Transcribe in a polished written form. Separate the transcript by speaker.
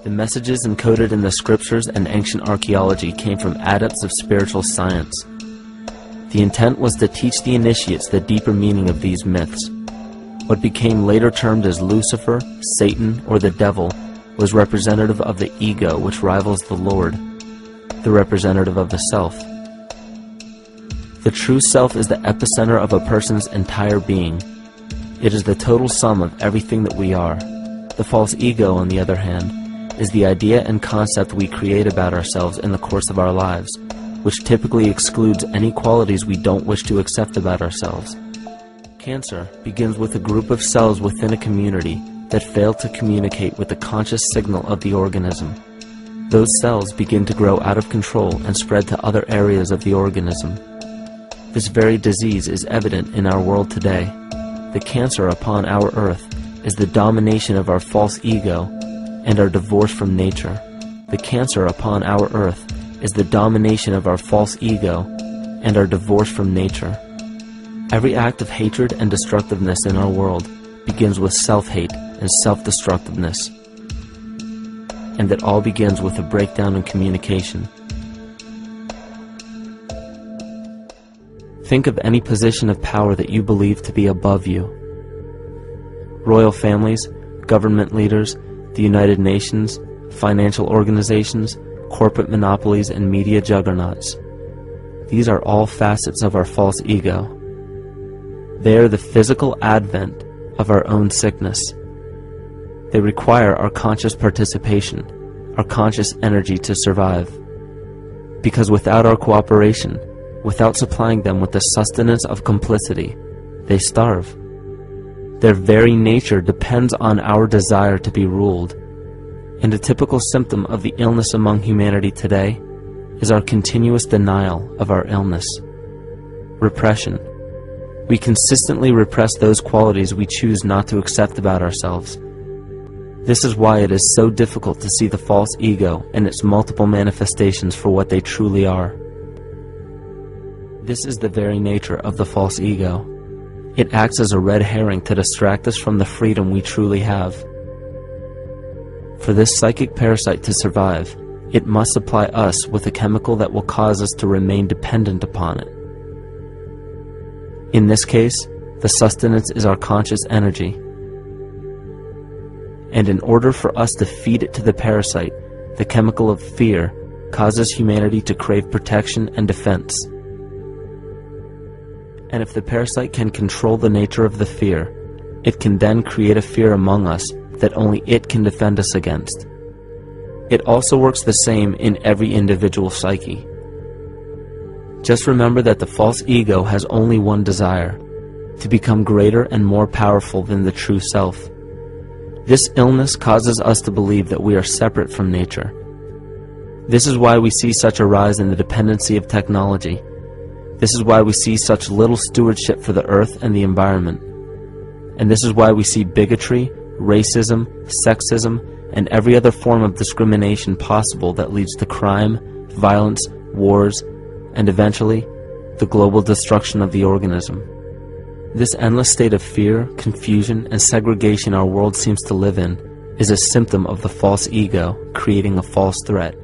Speaker 1: The messages encoded in the scriptures and ancient archaeology came from adepts of spiritual science. The intent was to teach the initiates the deeper meaning of these myths. What became later termed as Lucifer, Satan, or the devil was representative of the ego, which rivals the Lord, the representative of the self. The true self is the epicenter of a person's entire being. It is the total sum of everything that we are. The false ego, on the other hand, is the idea and concept we create about ourselves in the course of our lives, which typically excludes any qualities we don't wish to accept about ourselves. Cancer begins with a group of cells within a community that fail to communicate with the conscious signal of the organism. Those cells begin to grow out of control and spread to other areas of the organism. This very disease is evident in our world today. The cancer upon our earth is the domination of our false ego and our divorce from nature. The cancer upon our earth is the domination of our false ego and our divorce from nature. Every act of hatred and destructiveness in our world begins with self-hate and self-destructiveness, and that all begins with a breakdown in communication. Think of any position of power that you believe to be above you. Royal families, government leaders, the United Nations, financial organizations, corporate monopolies, and media juggernauts. These are all facets of our false ego. They are the physical advent of our own sickness. They require our conscious participation, our conscious energy to survive. Because without our cooperation, without supplying them with the sustenance of complicity, they starve. Their very nature depends on our desire to be ruled, and a typical symptom of the illness among humanity today is our continuous denial of our illness. Repression. We consistently repress those qualities we choose not to accept about ourselves. This is why it is so difficult to see the false ego and its multiple manifestations for what they truly are. This is the very nature of the false ego. It acts as a red herring to distract us from the freedom we truly have. For this psychic parasite to survive, it must supply us with a chemical that will cause us to remain dependent upon it. In this case, the sustenance is our conscious energy. And in order for us to feed it to the parasite, the chemical of fear causes humanity to crave protection and defense. And if the parasite can control the nature of the fear, it can then create a fear among us that only it can defend us against. It also works the same in every individual psyche. Just remember that the false ego has only one desire: to become greater and more powerful than the true self. This illness causes us to believe that we are separate from nature. This is why we see such a rise in the dependency of technology. This is why we see such little stewardship for the earth and the environment. And this is why we see bigotry, racism, sexism, and every other form of discrimination possible that leads to crime, violence, wars, and eventually, the global destruction of the organism. This endless state of fear, confusion, and segregation our world seems to live in is a symptom of the false ego creating a false threat.